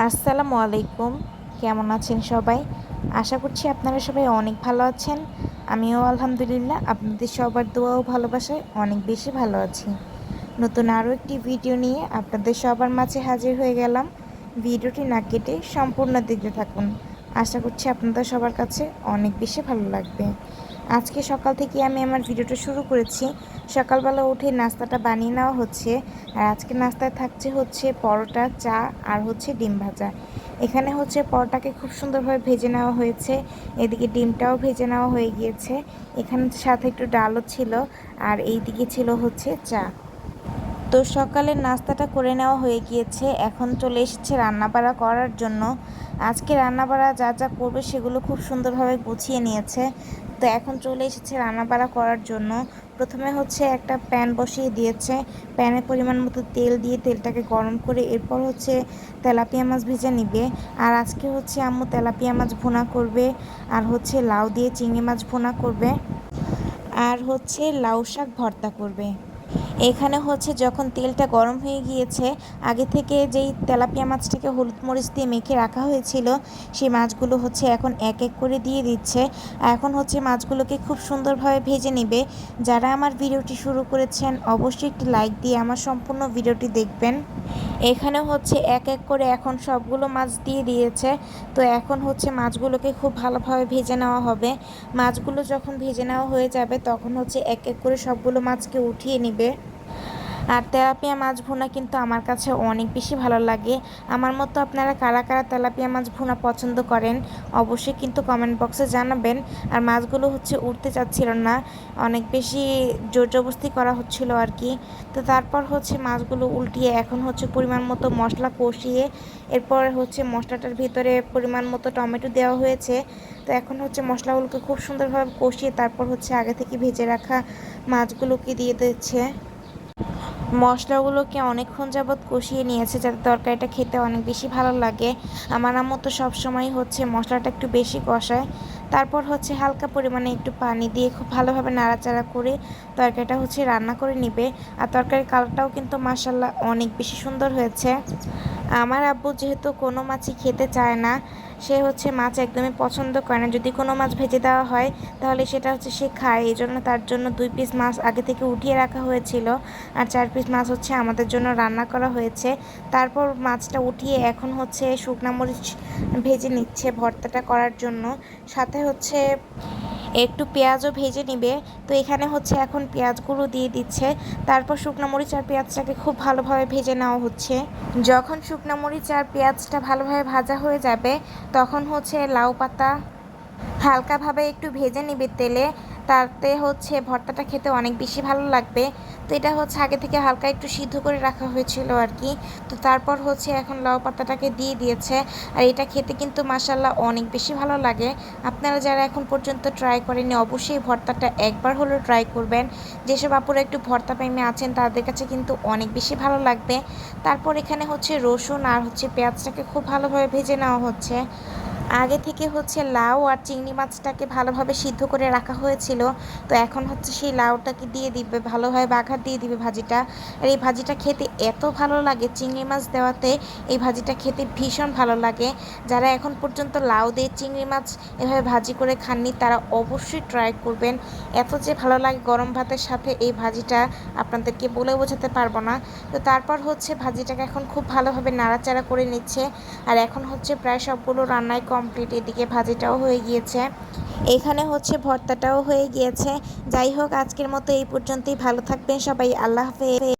আসসালামু আলাইকুম। কেমন আছেন সবাই? আশা করছি আপনারা সবাই অনেক ভালো আছেন। আমিও আলহামদুলিল্লাহ আপনাদের সবার দোয়া ও ভালোবাসায় অনেক বেশি ভালো আছি। নতুন আরও একটি ভিডিও নিয়ে আপনাদের সবার মাঝে হাজির হয়ে গেলাম। ভিডিওটি না কেটে সম্পূর্ণ দেখতে থাকুন। আশা করছি আপনাদের সবার কাছে অনেক বেশি ভালো লাগবে। আজকে সকাল থেকে আমি আমার ভিডিওটা শুরু করেছি। সকালবেলা উঠে নাস্তাটা বানিয়ে নেওয়া হচ্ছে। আর আজকে নাস্তায় থাকছে হচ্ছে পরোটা, চা আর হচ্ছে ডিম ভাজা। এখানে হচ্ছে পরোটাকে খুব সুন্দরভাবে ভেজে নেওয়া হয়েছে, এদিকে ডিমটাও ভেজে নেওয়া হয়ে গিয়েছে। এখানে সাথে একটু ডালও ছিল, আর এইদিকে ছিল হচ্ছে চা। তো সকালের নাস্তাটা করে নেওয়া হয়ে গিয়েছে। এখন চলে এসেছে রান্নাবাড়া করার জন্য। আজকে রান্নাবাড়া যা যা করবে সেগুলো খুব সুন্দরভাবে গুছিয়ে নিয়েছে। তো এখন চলে এসেছে রান্নাবাড়া করার জন্য। প্রথমে হচ্ছে একটা প্যান বসিয়ে দিয়েছে। প্যানে পরিমাণ মতো তেল দিয়ে তেলটাকে গরম করে এরপর হচ্ছে তেলাপিয়া মাছ ভেজে নিবে। আর আজকে হচ্ছে আম্মু তেলাপিয়া মাছ ভুনা করবে, আর হচ্ছে লাউ দিয়ে চিংড়ি মাছ ভুনা করবে, আর হচ্ছে লাউ শাক ভর্তা করবে। এখানে হচ্ছে যখন তেলটা গরম হয়ে গিয়েছে, আগে থেকে যেই তেলাপিয়া মাছটাকে হলুদ মরিচ দিয়ে মেখে রাখা হয়েছিল সেই মাছগুলো হচ্ছে এখন এক এক করে দিয়ে দিচ্ছে। এখন হচ্ছে মাছগুলোকে খুব সুন্দরভাবে ভেজে নেবে। যারা আমার ভিডিওটি শুরু করেছেন অবশ্যই একটি লাইক দিয়ে আমার সম্পূর্ণ ভিডিওটি দেখবেন। এখানে হচ্ছে এক এক করে এখন সবগুলো মাছ দিয়ে দিয়েছে। তো এখন হচ্ছে মাছগুলোকে খুব ভালোভাবে ভেজে নেওয়া হবে। মাছগুলো যখন ভেজে নেওয়া হয়ে যাবে তখন হচ্ছে এক এক করে সবগুলো মাছকে উঠিয়ে নেবে। আর তেলাপিয়া মাছ ভুনা কিন্তু আমার কাছে অনেক বেশি ভালো লাগে। আমার মতো আপনারা কারা কারা তেলাপিয়া মাছ ভুনা পছন্দ করেন অবশ্যই কিন্তু কমেন্ট বক্সে জানাবেন। আর মাছগুলো হচ্ছে উঠতে চাচ্ছিল না, অনেক বেশি জোর জবরদস্তি করা হচ্ছিল আর কি। তো তারপর হচ্ছে মাছগুলো উল্টিয়ে এখন হচ্ছে পরিমাণ মতো মশলা কষিয়ে এরপর হচ্ছে মশলাটার ভিতরে পরিমাণ মতো টমেটো দেওয়া হয়েছে। তো এখন হচ্ছে মশলাগুলোকে খুব সুন্দরভাবে কষিয়ে তারপর হচ্ছে আগে থেকে ভেজে রাখা মাছগুলোকে দিয়ে দিচ্ছে। মশলাগুলোকে অনেকক্ষণ যাবৎ কষিয়ে নিয়েছে যাতে তরকারিটা খেতে অনেক বেশি ভালো লাগে। আমার আম্মু তো সবসময় হচ্ছে মশলাটা একটু বেশি কষায়। তারপর হচ্ছে হালকা পরিমাণে একটু পানি দিয়ে খুব ভালোভাবে নাড়াচাড়া করে তরকারিটা হচ্ছে রান্না করে নিবে। আর তরকারির কালারটাও কিন্তু মাশাআল্লাহ অনেক বেশি সুন্দর হয়েছে। আমার আব্বু যেহেতু কোনো মাছই খেতে চায় না, সে হচ্ছে মাছ একদমই পছন্দ করে না। যদি কোনো মাছ ভেজে দেওয়া হয় তাহলে সেটা হচ্ছে সে খায়। এই জন্য তার জন্য 2 পিস মাছ আগে থেকে উঠিয়ে রাখা হয়েছিল, আর 4 পিস মাছ হচ্ছে আমাদের জন্য রান্না করা হয়েছে। তারপর মাছটা উঠিয়ে এখন হচ্ছে শুকনা মরিচ ভেজে নিচ্ছে ভর্তাটা করার জন্য। সাথে হচ্ছে একটু পেঁয়াজও ভেজে নিবে। তো এখানে হচ্ছে এখন পেঁয়াজগুলো দিয়ে দিচ্ছে। তারপর শুকনো মরিচ আর পেঁয়াজটাকে খুব ভালোভাবে ভেজে নেওয়া হচ্ছে। যখন শুকনো মরিচ আর পেঁয়াজটা ভালোভাবে ভাজা হয়ে যাবে তখন হচ্ছে লাউ পাতা হালকাভাবে একটু ভেজে নিবে তেলে। তাতে হচ্ছে ভর্তাটা খেতে অনেক বেশি ভালো লাগবে। তো এটা হচ্ছে আগে থেকে হালকা একটু সিদ্ধ করে রাখা হয়েছিল আর কি। তো তারপর হচ্ছে এখন লাউ পাতাটাকে দিয়ে দিয়েছে। আর এটা খেতে কিন্তু মাশাআল্লাহ অনেক বেশি ভালো লাগে। আপনারা যারা এখন পর্যন্ত ট্রাই করেননি অবশ্যই ভর্তাটা একবার হলেও ট্রাই করবেন। যেসব আপুরা একটু ভর্তা প্রেমী আছেন তাদের কাছে কিন্তু অনেক বেশি ভালো লাগবে। তারপর এখানে হচ্ছে রসুন আর হচ্ছে পেঁয়াজটাকে খুব ভালোভাবে ভেজে নেওয়া হচ্ছে। আগে থেকে হচ্ছে লাউ আর চিংড়ি মাছটাকে ভালোভাবে সিদ্ধ করে রাখা হয়েছিল। তো এখন হচ্ছে সেই লাউটাকে দিয়ে দিবে, ভালোভাবে বাঘার দিয়ে দিবে ভাজিটা। আর এই ভাজিটা খেতে এত ভালো লাগে, চিংড়ি মাছ দেওয়াতে এই ভাজিটা খেতে ভীষণ ভালো লাগে। যারা এখন পর্যন্ত লাউ দিয়ে চিংড়ি মাছ এভাবে ভাজি করে খাননি তারা অবশ্যই ট্রাই করবেন। এত যে ভালো লাগে গরম ভাতের সাথে এই ভাজিটা আপনাদেরকে বলে বোঝাতে পারবো না। তো তারপর হচ্ছে ভাজিটাকে এখন খুব ভালোভাবে নাড়াচাড়া করে নিচ্ছে। আর এখন হচ্ছে প্রায় সবগুলো রান্নাই কমপ্লিট, এদিকে ভাজিটাও হয়ে গিয়েছে, এখানে হচ্ছে ভর্তাটাও হয়ে গিয়েছে। যাই হোক আজকের মতো এই পর্যন্তই। ভালো থাকবেন সবাই, আল্লাহ হাফেজ।